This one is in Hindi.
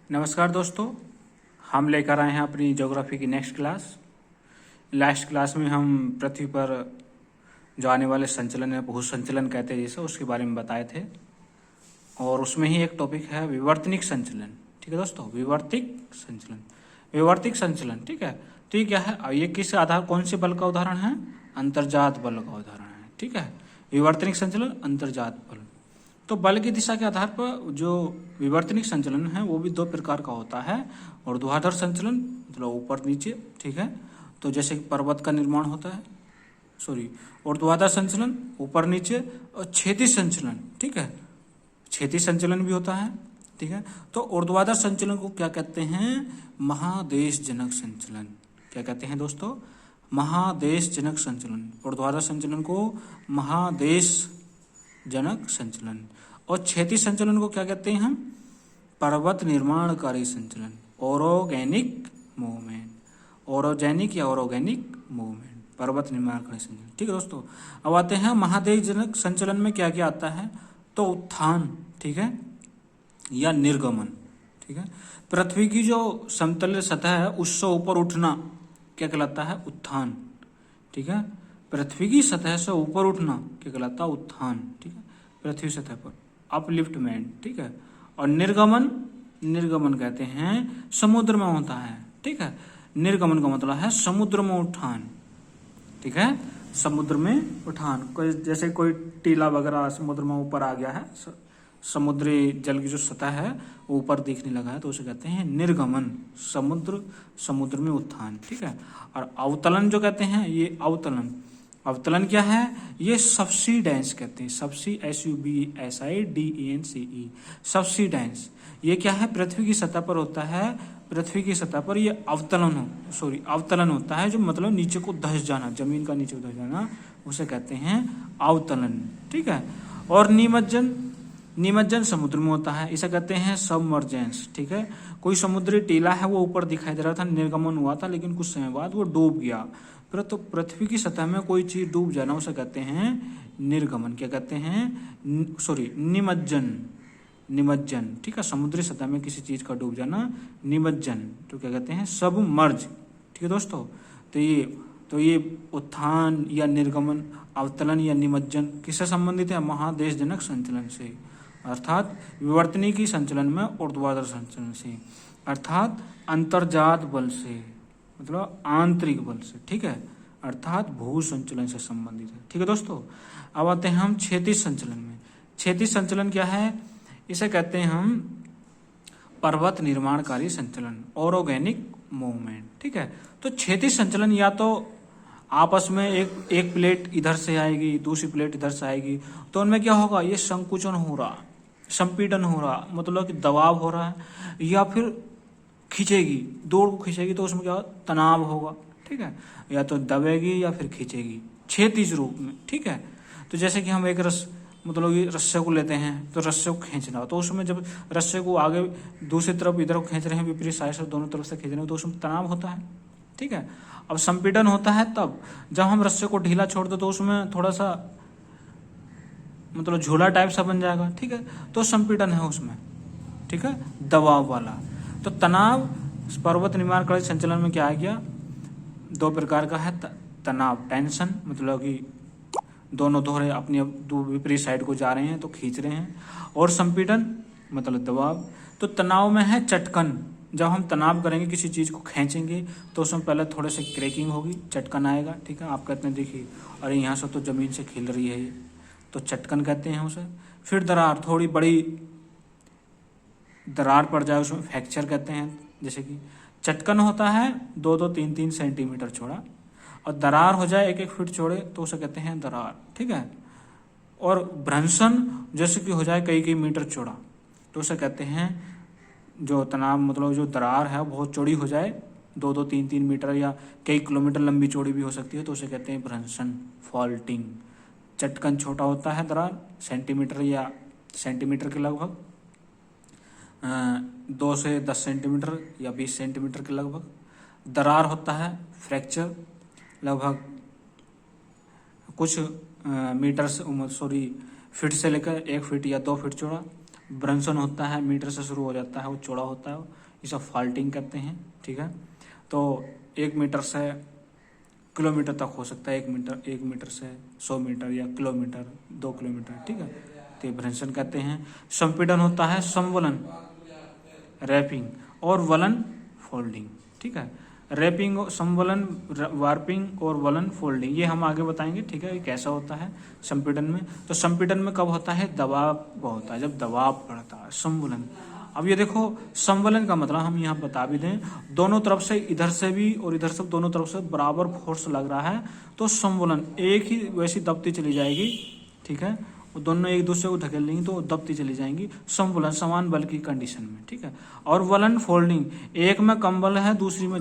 नमस्कार दोस्तों, हम लेकर आए हैं अपनी ज्योग्राफी की नेक्स्ट क्लास। लास्ट क्लास में हम पृथ्वी पर जो आने वाले संचलन है, भू संचलन कहते हैं जिसे, उसके बारे में बताए थे। और उसमें ही एक टॉपिक है विवर्तनिक संचलन। ठीक है दोस्तों, विवर्तिक संचलन। ठीक है, तो ये क्या है, ये किस आधार, कौन से बल का उदाहरण है? अंतर्जात बल का उदाहरण है। ठीक है, विवर्तनिक संचलन अंतर्जात बल। तो बल की दिशा के आधार पर जो विवर्तनिक संचलन है वो भी दो प्रकार का होता है। ऊर्ध्वाधर संचलन मतलब ऊपर नीचे। ठीक है, तो जैसे कि पर्वत का निर्माण होता है, ऊर्ध्वाधर संचलन ऊपर नीचे, और क्षैतिज संचलन। ठीक है, क्षैतिज संचलन भी होता है। ठीक है, तो ऊर्ध्वाधर संचलन को क्या कहते हैं? महादेश जनक संचलन। क्या कहते हैं दोस्तों? महादेश जनक संचलन। ऊर्ध्वाधर संचलन को महादेश जनक संचलन। और क्षैतिज संचलन को क्या कहते हैं हम? पर्वत निर्माणकारी संचलन, ओरोगेनिक मूवमेंट। ओरोजेनिक या ओरोगेनिक मूवमेंट, पर्वत निर्माणकारी संचलन। ठीक है दोस्तों, अब आते हैं महादेश जनक संचलन में क्या क्या आता है। तो उत्थान, ठीक है, या निर्गमन। ठीक है, पृथ्वी की जो समतल सतह है उससे ऊपर उठना क्या कहलाता है? उत्थान। ठीक है, पृथ्वी की सतह से ऊपर उठना क्या कहलाता है? उत्थान। ठीक है, पृथ्वी सतह पर अपलिफ्टमेंट। ठीक है, और निर्गमन, निर्गमन कहते हैं समुद्र में होता है। ठीक है, निर्गमन का मतलब है समुद्र में उठान। ठीक है, समुद्र में उठान। कोई जैसे कोई टीला वगैरह समुद्र में ऊपर आ गया है, समुद्री जल की जो सतह है वो ऊपर दिखने लगा है, तो उसे कहते हैं निर्गमन, समुद्र में उत्थान। ठीक है, और अवतलन जो कहते हैं, ये अवतलन, अवतलन क्या है? ये सबसीडेंस कहते हैं। सबसी, SUBSIDENCE, सबसीडेंस। ये क्या है? पृथ्वी की सतह पर होता है। पृथ्वी की सतह पर ये अवतलन होता है, जो मतलब नीचे को धंस जाना, जमीन का नीचे को धंस जाना, उसे कहते हैं अवतलन। ठीक है, और निमज्जन, निमज्जन समुद्र में होता है, इसे कहते हैं सबमर्जेंस। ठीक है, कोई समुद्री टीला है वो ऊपर दिखाई दे रहा था, निर्गमन हुआ था, लेकिन कुछ समय बाद वो डूब गया। तो पृथ्वी की सतह में कोई चीज डूब जाना उसे कहते हैं निर्गमन। क्या कहते हैं? निमज्जन, निमज्जन। ठीक है, समुद्री सतह में किसी चीज का डूब जाना निमज्जन। तो क्या कहते हैं? सबमर्ज। ठीक है दोस्तों, तो ये उत्थान या निर्गमन, अवतलन या निमज्जन किससे संबंधित है? महादेश जनक संचलन से, अर्थात विवर्तनिकी संचलन में ऊर्ध्वाधर संचलन से, अर्थात अंतर्जात बल से, मतलब आंतरिक बल से। ठीक है, अर्थात भू संचलन से संबंधित है। ठीक है दोस्तों, अब आते हैं हम क्षैतिज संचलन में। क्षैतिज संचलन क्या है? इसे कहते हैं हम पर्वत निर्माणकारी संचलन, ओरोगेनिक मूवमेंट। ठीक है, तो क्षैतिज संचलन या तो आपस में एक प्लेट इधर से आएगी, दूसरी प्लेट इधर से आएगी, तो उनमें क्या होगा? ये संकुचन हो रहा, संपीड़न हो रहा, मतलब कि दबाव हो रहा है, या फिर खींचेगी, दौड़ को खींचेगी, तो उसमें क्या होगा? तनाव होगा। ठीक है, या तो दबेगी या फिर खींचेगी, क्षैतिज रूप में। ठीक है, तो जैसे कि हम एक मतलब ये रस्से को लेते हैं, तो रस्से को खींचना, तो उसमें जब रस्से को आगे दूसरी तरफ इधर को खींच रहे हैं, विपरीत साइड से दोनों तरफ से खींच रहे हैं, तो उसमें तनाव होता है। ठीक है, अब संपीड़न होता है तब जब हम रस्से को ढीला छोड़ दो, तो उसमें थोड़ा सा मतलब झूला टाइप सा बन जाएगा। ठीक है, तो संपीड़न है उसमें। ठीक है, दबाव वाला। तो तनाव पर्वत निर्माणकारी संचलन में क्या आ गया? दो प्रकार का है तनाव, टेंशन, मतलब कि दोनों दोहरे अपनी विपरीत साइड को जा रहे हैं तो खींच रहे हैं, और संपीड़न मतलब दबाव। तो तनाव में है चटकन। जब हम तनाव करेंगे, किसी चीज को खींचेंगे, तो उसमें पहले थोड़े से क्रैकिंग होगी, चटकन आएगा। ठीक है, आप कहते हैं देखिए अरे यहाँ से तो जमीन से खिल रही है ये, तो चटकन कहते हैं उसे। फिर दरार, थोड़ी बड़ी दरार पड़ जाए, उसमें फ्रैक्चर कहते हैं। जैसे कि चटकन होता है 2-2, 3-3 सेंटीमीटर चौड़ा, और दरार हो जाए 1-1 फीट चौड़े, तो उसे कहते हैं दरार। ठीक है, और भ्रंशन जैसे कि हो जाए कई मीटर चौड़ा, तो उसे कहते हैं जो तनाव, मतलब जो दरार है बहुत चौड़ी हो जाए, 2-2, 3-3 मीटर या कई किलोमीटर लंबी चौड़ी भी हो सकती है, तो उसे कहते हैं भ्रंशन, फॉल्टिंग। चटकन छोटा होता है, दरार सेंटीमीटर या सेंटीमीटर के लगभग 2 से 10 सेंटीमीटर या 20 सेंटीमीटर के लगभग। दरार होता है फ्रैक्चर, लगभग कुछ मीटर से फीट से लेकर 1 फीट या 2 फीट चौड़ा। ब्रंसन होता है मीटर से शुरू हो जाता है, वो चौड़ा होता है, ये सब फॉल्टिंग कहते हैं। ठीक है, तो 1 मीटर से किलोमीटर तक हो सकता है, 1 मीटर से 100 मीटर या किलोमीटर, 2 किलोमीटर। ठीक है, तो ब्रंसन कहते हैं। संपीड़न होता है समवलन रैपिंग और वलन फोल्डिंग। ठीक है, रैपिंग, समवलन, वार्पिंग और वलन फोल्डिंग, ये हम आगे बताएंगे। ठीक है, ये कैसा होता है संपीड़न में। तो संपीड़न में कब होता है, दबाव होता है, जब दबाव बढ़ता है। समवलन, अब ये देखो समवलन का मतलब हम यहाँ बता भी दें, दोनों तरफ से, इधर से भी और इधर से, दोनों तरफ से बराबर फोर्स लग रहा है तो समवलन, एक ही वैसी दबती चली जाएगी। ठीक है, वो दोनों एक दूसरे को धकेल लेंगी तो दबती चली जाएंगी, समवलन, समान बल की कंडीशन में। ठीक है, और वलन फोल्डिंग, एक में कम बल है दूसरी में